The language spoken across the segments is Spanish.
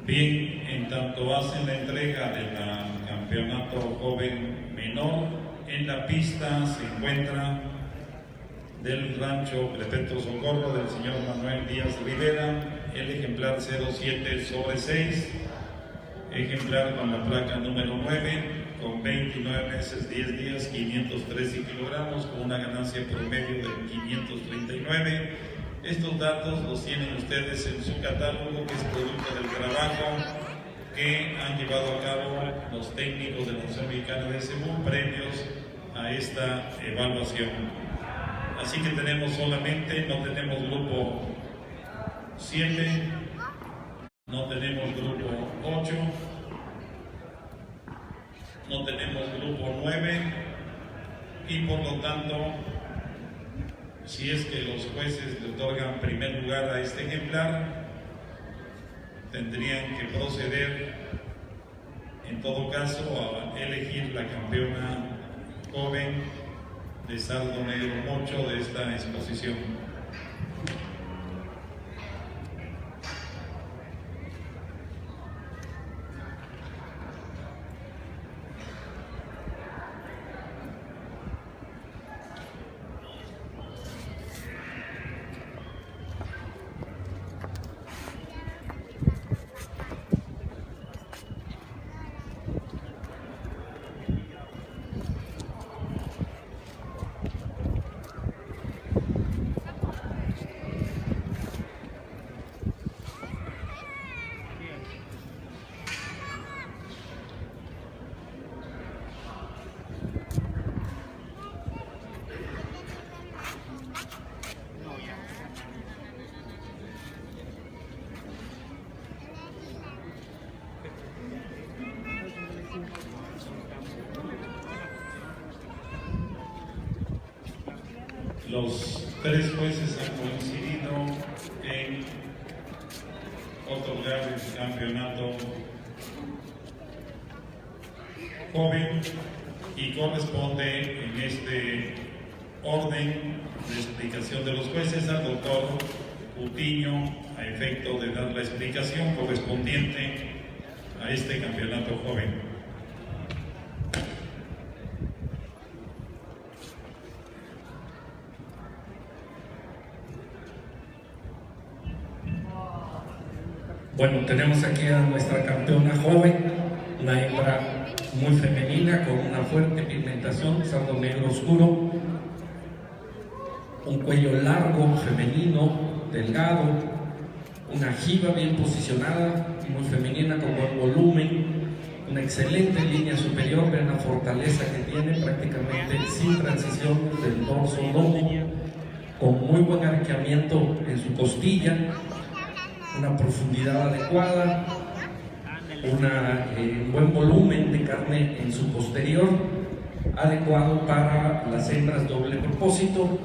Bien, en tanto hacen la entrega del campeonato joven menor, en la pista se encuentra del rancho Perpetuo Socorro del señor Manuel Díaz Rivera, el ejemplar 07/6, ejemplar con la placa número 9, con 29 meses, 10 días, 513 kilogramos, con una ganancia promedio de 539. Estos datos los tienen ustedes en su catálogo, que es producto del trabajo que han llevado a cabo los técnicos de la Asociación Mexicana de Cebú previos a esta evaluación. Así que tenemos solamente, no tenemos grupo 7, no tenemos grupo 8, no tenemos grupo 9 y por lo tanto, si es que los jueces le otorgan primer lugar a este ejemplar, tendrían que proceder en todo caso a elegir la campeona joven de Sardo Negro Mocho de esta exposición. Los tres jueces han coincidido en otorgar el campeonato joven y corresponde en este orden de explicación de los jueces al doctor Cutiño, a efecto de dar la explicación correspondiente a este campeonato joven. Bueno, tenemos aquí a nuestra campeona joven, una hembra muy femenina con una fuerte pigmentación, sardo negro oscuro, un cuello largo, femenino, delgado, una jiba bien posicionada, muy femenina, con buen volumen, una excelente línea superior, vean la fortaleza que tiene, prácticamente sin transición del dorso lomo, con muy buen arqueamiento en su costilla, una profundidad adecuada, un buen volumen de carne en su posterior, adecuado para las hembras doble propósito.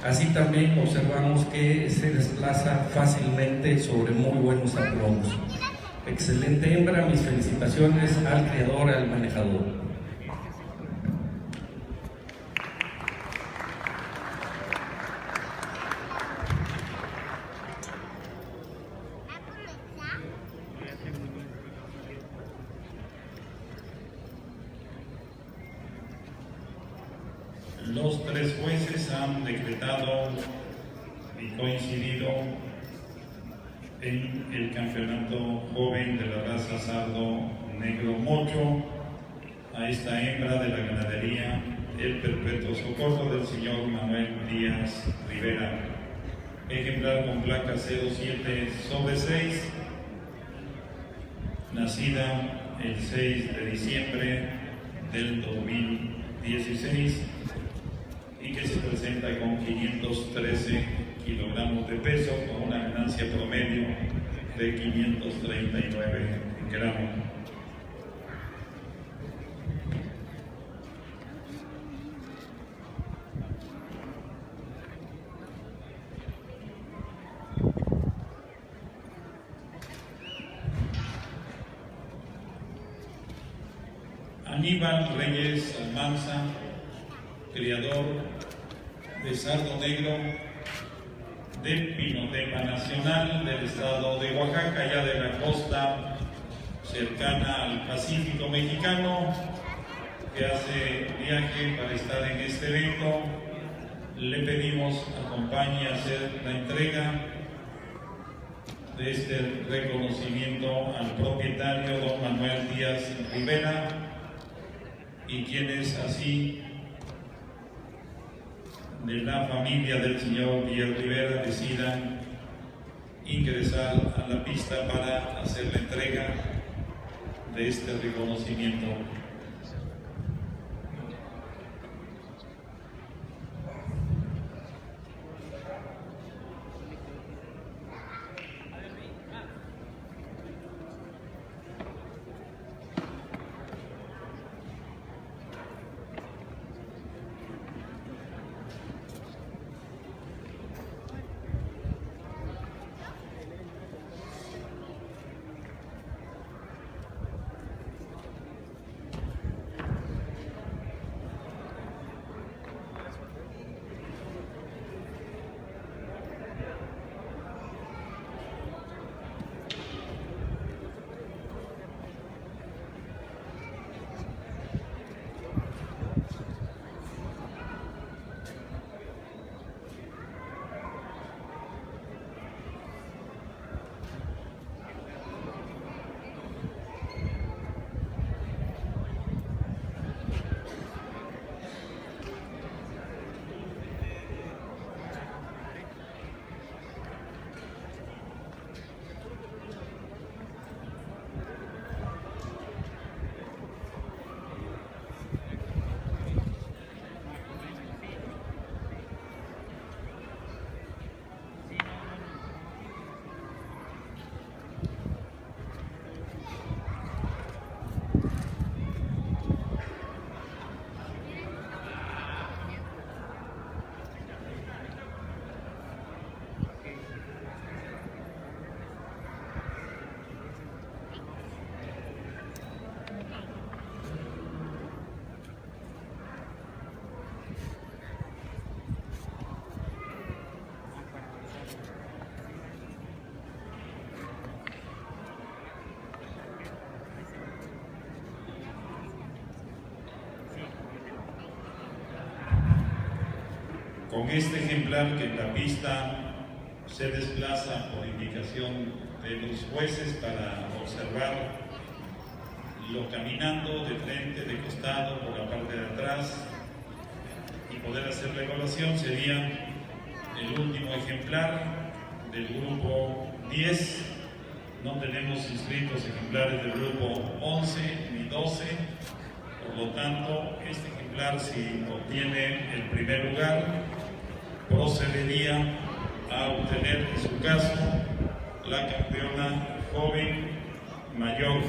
Así también observamos que se desplaza fácilmente sobre muy buenos aplomos. Excelente hembra, mis felicitaciones al criador, al manejador. Los tres jueces han decretado y coincidido en el campeonato joven de la raza Sardo Negro Mocho a esta hembra de la ganadería El Perpetuo Socorro del señor Manuel Díaz Rivera, ejemplar con placa 07/6, nacida el 6 de diciembre del 2016 y que se presenta con 513 kilogramos de peso, con una ganancia promedio de 539 gramos. Aníbal Reyes Almanza, criador de Sardo Negro de Pinotepa Nacional del estado de Oaxaca, ya de la costa cercana al Pacífico mexicano, que hace viaje para estar en este evento. Le pedimos acompañe a hacer la entrega de este reconocimiento al propietario don Manuel Díaz Rivera, y quienes así de la familia del señor Díaz Rivera decidan ingresar a la pista para hacer la entrega de este reconocimiento. Con este ejemplar que en la pista se desplaza por indicación de los jueces para observarlo caminando de frente, de costado, por la parte de atrás y poder hacer la evaluación, sería el último ejemplar del grupo 10. No tenemos inscritos ejemplares del grupo 11 ni 12, por lo tanto este ejemplar, si obtiene el primer lugar, procedería a obtener en su caso la campeona joven mayor.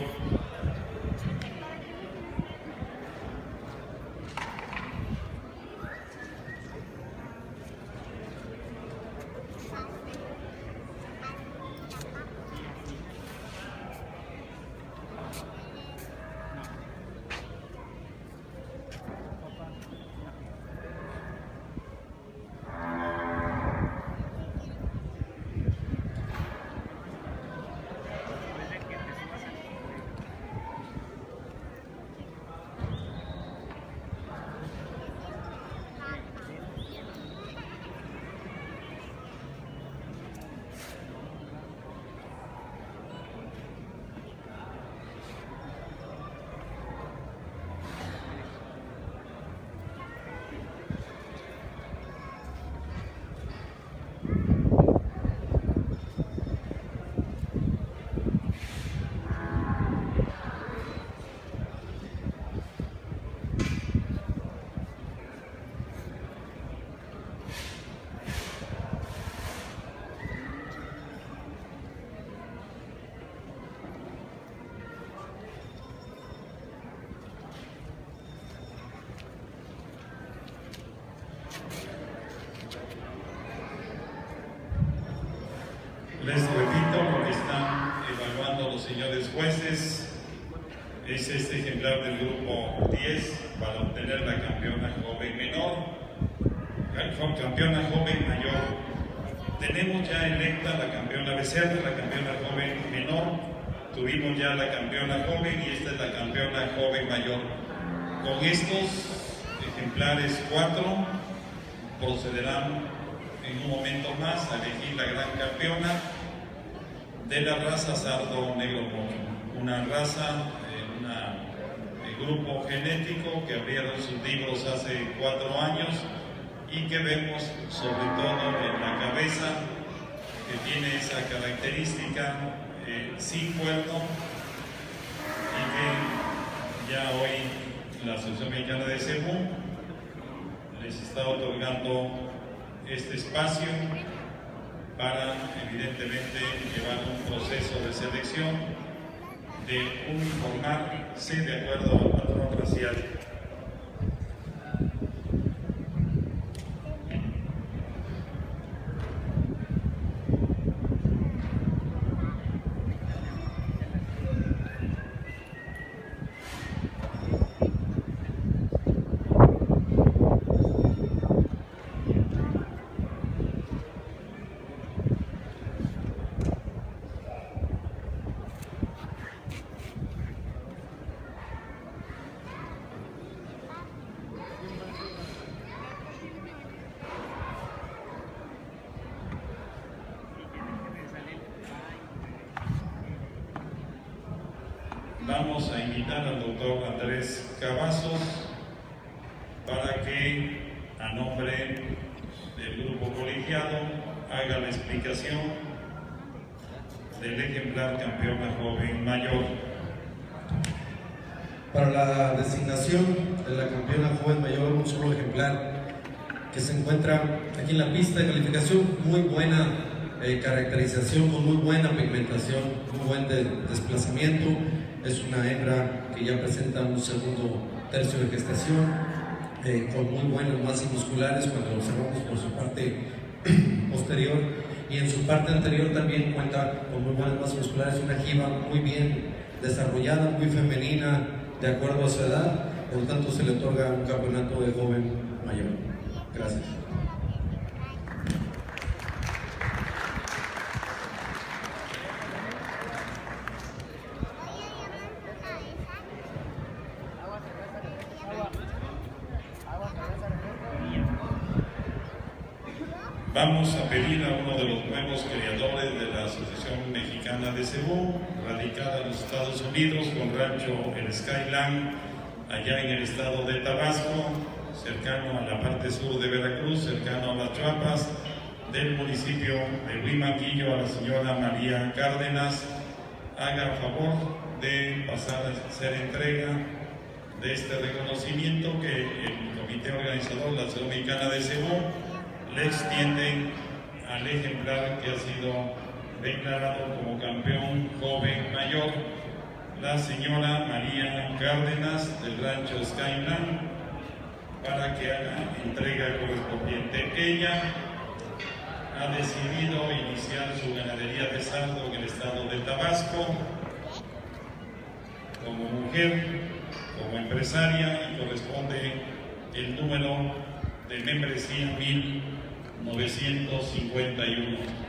Les repito, lo que están evaluando los señores jueces es este ejemplar del grupo 10 para obtener la campeona joven menor, campeona joven mayor. tenemos ya electa la campeona Becerra, la campeona joven menor, tuvimos ya la campeona joven y esta es la campeona joven mayor. Con estos ejemplares 4 procederán en un momento más a elegir la gran campeona de la raza Sardo Negro Mocho, una raza, grupo genético que abrieron sus libros hace 4 años y que vemos sobre todo en la cabeza que tiene esa característica sin cuerno y que ya hoy la Asociación Mexicana de Cebú les está otorgando este espacio para evidentemente llevar un proceso de selección de uniformarse de acuerdo al patrón racial. Vamos a invitar al doctor Andrés Cavazos para que, a nombre del grupo colegiado, haga la explicación del ejemplar campeona joven mayor. Para la designación de la campeona joven mayor, un solo ejemplar que se encuentra aquí en la pista de calificación, muy buena caracterización, con muy buena pigmentación, muy buen desplazamiento. Es una hembra que ya presenta un segundo tercio de gestación, con muy buenas masas musculares cuando lo observamos por su parte posterior, y en su parte anterior también cuenta con muy buenas masas musculares, una jiba muy bien desarrollada, muy femenina de acuerdo a su edad, por lo tanto se le otorga un campeonato de joven mayor. Gracias. Vamos a pedir a uno de los nuevos creadores de la Asociación Mexicana de Cebú, radicada en los Estados Unidos, con rancho El Skyland, allá en el estado de Tabasco, cercano a la parte sur de Veracruz, cercano a las Chiapas, del municipio de Huimaquillo, a la señora María Cárdenas, haga favor de pasar a hacer entrega de este reconocimiento que el comité organizador de la Asociación Mexicana de Cebú le extienden al ejemplar que ha sido declarado como campeón joven mayor, la señora María Cárdenas del rancho Skyland, para que haga entrega correspondiente. Ella ha decidido iniciar su ganadería de sardo en el estado de Tabasco como mujer, como empresaria, y corresponde el número de membresía 1951.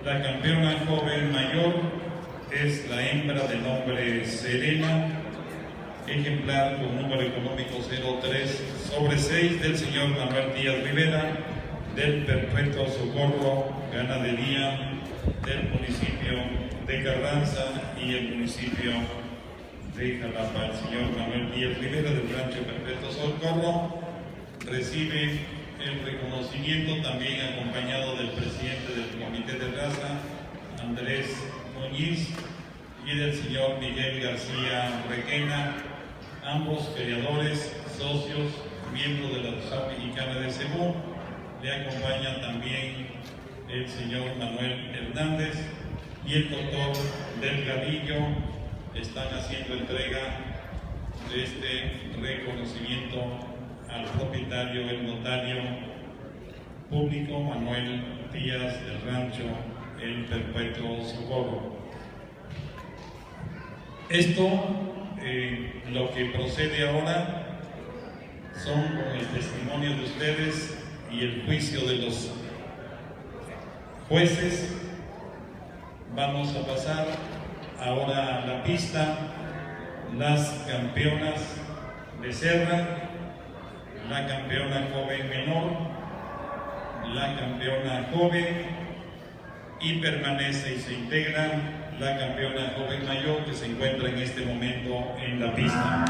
La campeona joven mayor es la hembra de nombre Serena, ejemplar con número económico 03/6 del señor Manuel Díaz Rivera, del Perpetuo Socorro Ganadería del municipio de Carranza y el municipio de Jalapa. El señor Manuel Díaz Rivera del rancho Perpetuo Socorro recibe el reconocimiento, también acompañado del presidente del Comité de Raza, Andrés Muñiz, y del señor Miguel García Requena, ambos creadores, socios, miembros de la Asociación Mexicana de Cebú. Le acompaña también el señor Manuel Hernández, y el doctor Delgadillo están haciendo entrega de este reconocimiento al propietario, el notario público Manuel Díaz del Rancho El Perpetuo Socorro. Esto, lo que procede ahora, son con el testimonio de ustedes y el juicio de los jueces. Vamos a pasar ahora a la pista las campeonas de Serra, la campeona joven menor, la campeona joven, y permanece y se integra la campeona joven mayor que se encuentra en este momento en la pista.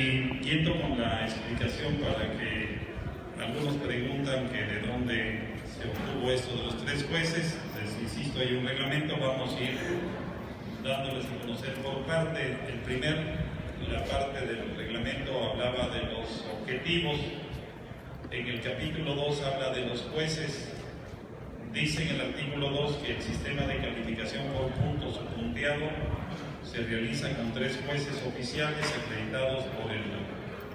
Siguiendo con la explicación, para que algunos preguntan que de dónde se obtuvo esto de los 3 jueces, les insisto, hay un reglamento, vamos a ir dándoles a conocer por parte. La parte del reglamento hablaba de los objetivos. En el capítulo 2 habla de los jueces. Dice en el artículo 2 que el sistema de calificación por puntos o punteado se realiza con 3 jueces oficiales acreditados por el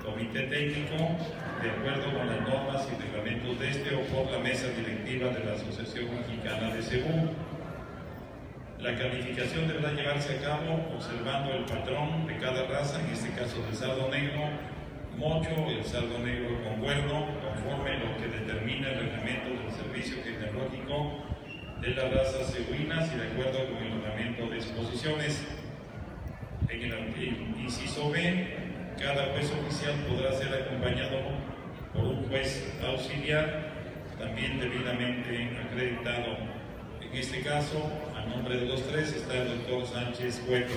Comité Técnico, de acuerdo con las normas y reglamentos de este, o por la mesa directiva de la Asociación Mexicana de Según. La calificación deberá llevarse a cabo observando el patrón de cada raza, en este caso del sardo negro mocho, el sardo negro con cuerno, conforme a lo que determina el reglamento del Servicio Genealógico de las razas cebuinas y de acuerdo con el reglamento de exposiciones. En el inciso B, cada juez oficial podrá ser acompañado por un juez auxiliar, también debidamente acreditado. En este caso, a nombre de los 3 está el doctor Sánchez Cueto.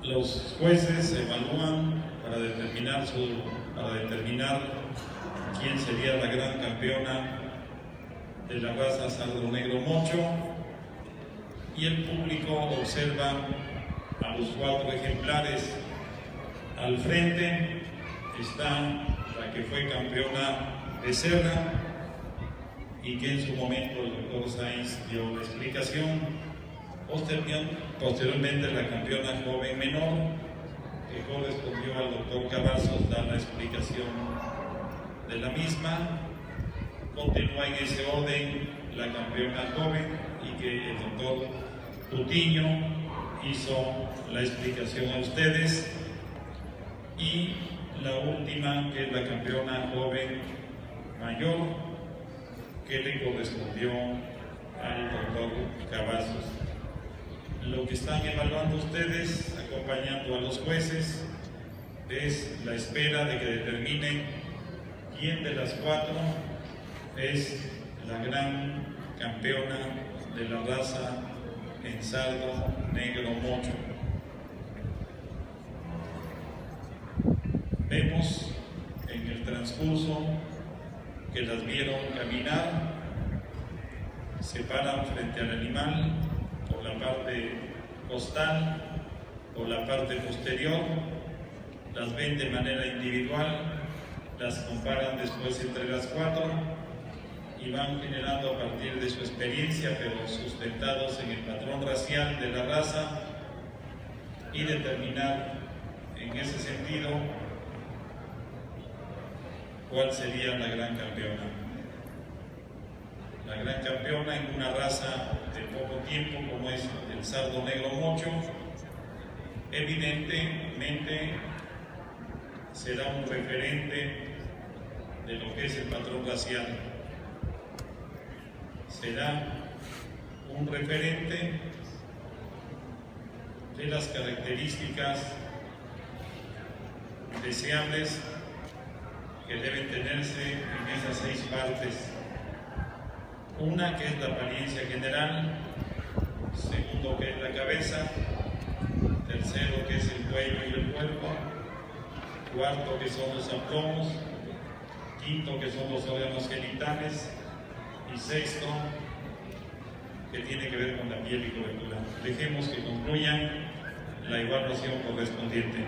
Los jueces evalúan para determinar quién sería la gran campeona de la raza sardo negro mocho, y el público observa a los 4 ejemplares. Al frente está la que fue campeona becerra y que en su momento el doctor Sainz dio la explicación. Posteriormente la campeona joven menor, que correspondió al doctor Cavazos, da la explicación de la misma. Continúa en ese orden la campeona joven y que el doctor Tutiño hizo la explicación a ustedes. Y la última, que es la campeona joven mayor, que le correspondió al doctor Cavazos. Lo que están evaluando ustedes, acompañando a los jueces, es la espera de que determinen quién de las 4 es la gran campeona de la raza en sardo negro mocho. Vemos en el transcurso que las vieron caminar, se paran frente al animal por la parte costal, por la parte posterior, las ven de manera individual, las comparan después entre las 4 y van generando a partir de su experiencia, pero sustentados en el patrón racial de la raza, y determinar en ese sentido cuál sería la gran campeona. La gran campeona en una raza de poco tiempo como es el sardo negro mocho, evidentemente será un referente de lo que es el patrón racial. Será un referente de las características deseables que deben tenerse en esas 6 partes. Una, que es la apariencia general; segundo, que es la cabeza; tercero, que es el cuello y el cuerpo; cuarto, que son los aplomos; quinto, que son los órganos genitales; y sexto, que tiene que ver con la piel y cobertura. Dejemos que concluyan la evaluación correspondiente.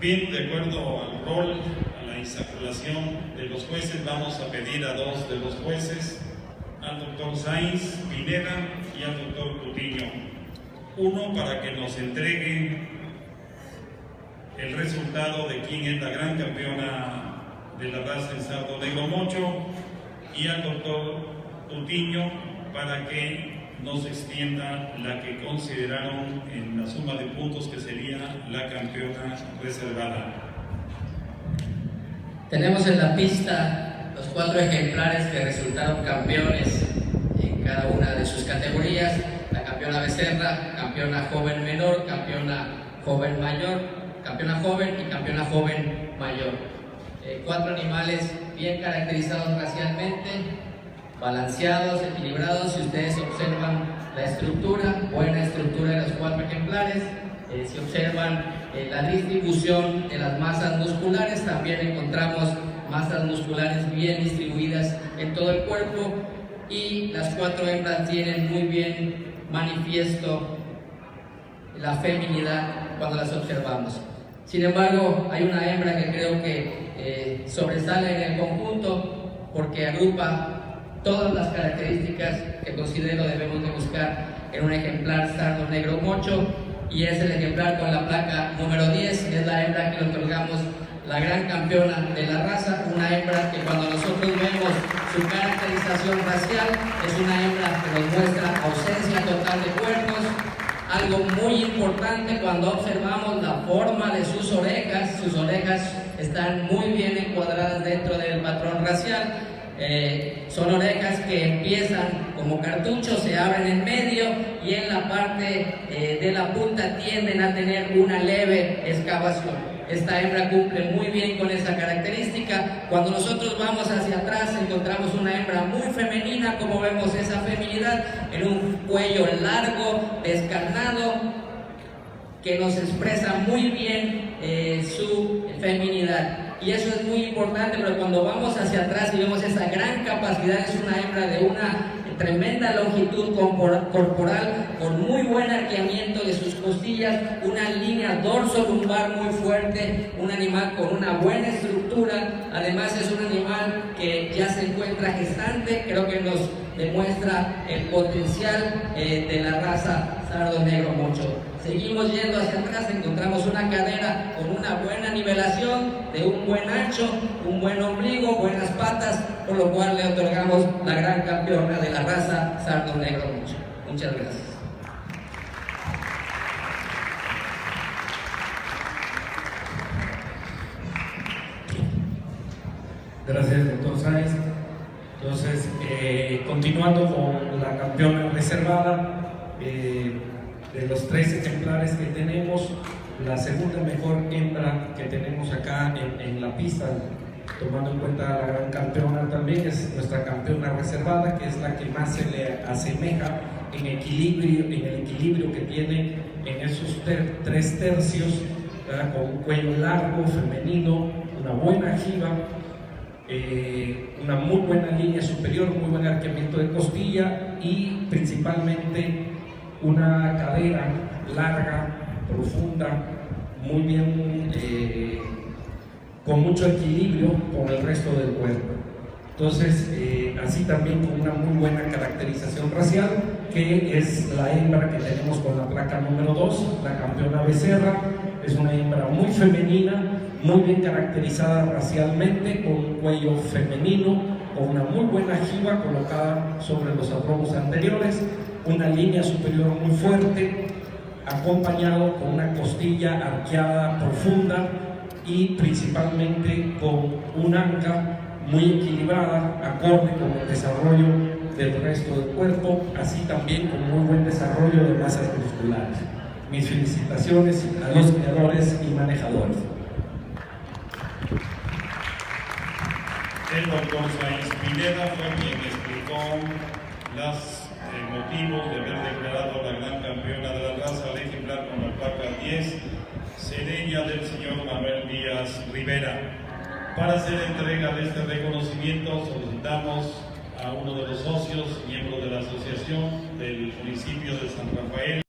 Bien, de acuerdo al rol, a la insaculación de los jueces, vamos a pedir a dos de los jueces, al doctor Sainz Pineda y al doctor Cutiño, uno para que nos entreguen el resultado de quién es la gran campeona de la raza en Sardo Negro Mocho, y al doctor Cutiño para que nos extienda la que consideraron en la suma de puntos que sería la campeona reservada. Tenemos en la pista los 4 ejemplares que resultaron campeones en cada una de sus categorías: la campeona becerra, campeona joven menor, campeona joven mayor, campeona joven y campeona joven mayor. 4 animales bien caracterizados racialmente, balanceados, equilibrados. Si ustedes observan la estructura, buena estructura de los 4 ejemplares. Si observan la distribución de las masas musculares, también encontramos masas musculares bien distribuidas en todo el cuerpo, y las 4 hembras tienen muy bien manifiesto la feminidad cuando las observamos. Sin embargo, hay una hembra que creo que sobresale en el conjunto porque agrupa todas las características que considero debemos de buscar en un ejemplar sardo negro mocho, y es el ejemplar con la placa número 10. Es la hembra que le otorgamos la gran campeona de la raza, una hembra que cuando nosotros vemos su caracterización racial es una hembra que nos muestra ausencia total de cuernos. Algo muy importante cuando observamos la forma de sus orejas están muy bien encuadradas dentro del patrón racial. Son orejas que empiezan como cartuchos, se abren en medio y en la parte de la punta tienden a tener una leve excavación. Esta hembra cumple muy bien con esa característica. Cuando nosotros vamos hacia atrás encontramos una hembra muy femenina, como vemos esa feminidad en un cuello largo, descarnado, que nos expresa muy bien su feminidad. Y eso es muy importante, pero cuando vamos hacia atrás y vemos esa gran capacidad, es una hembra de una tremenda longitud corporal, con muy buen arqueamiento de sus costillas, una línea dorso-lumbar muy fuerte, un animal con una buena estructura. Además es un animal que ya se encuentra gestante, creo que nos demuestra el potencial de la raza sardo negro mocho. Seguimos yendo hacia atrás, encontramos una cadera con una buena nivelación, de un buen ancho, un buen ombligo, buenas patas, por lo cual le otorgamos la gran campeona de la raza sardo negro mocho. Muchas gracias. Gracias, doctor Sáenz. Entonces, continuando con la campeona reservada, de los 3 ejemplares que tenemos, la segunda mejor hembra que tenemos acá en la pista, tomando en cuenta la gran campeona también, es nuestra campeona reservada, que es la que más se le asemeja en el equilibrio que tiene en esos 3 tercios, ¿verdad? Con un cuello largo, femenino, una buena jiba, una muy buena línea superior, muy buen arqueamiento de costilla y principalmente una cadera larga, profunda, muy bien, con mucho equilibrio con el resto del cuerpo. Entonces, así también con una muy buena caracterización racial, que es la hembra que tenemos con la placa número 2, la campeona becerra. Es una hembra muy femenina, muy bien caracterizada racialmente, con un cuello femenino, con una muy buena jiba colocada sobre los abrojos anteriores, una línea superior muy fuerte, acompañado con una costilla arqueada profunda y principalmente con un anca muy equilibrada, acorde con el desarrollo del resto del cuerpo, así también con muy buen desarrollo de masas musculares. Mis felicitaciones a los creadores y manejadores. El doctor Sainz Pineda fue quien explicó los motivos de haber declarado la gran campeona de la raza al ejemplar con la placa 10, sereña del señor Manuel Díaz Rivera. Para hacer entrega de este reconocimiento solicitamos a uno de los socios, miembro de la asociación del municipio de San Rafael,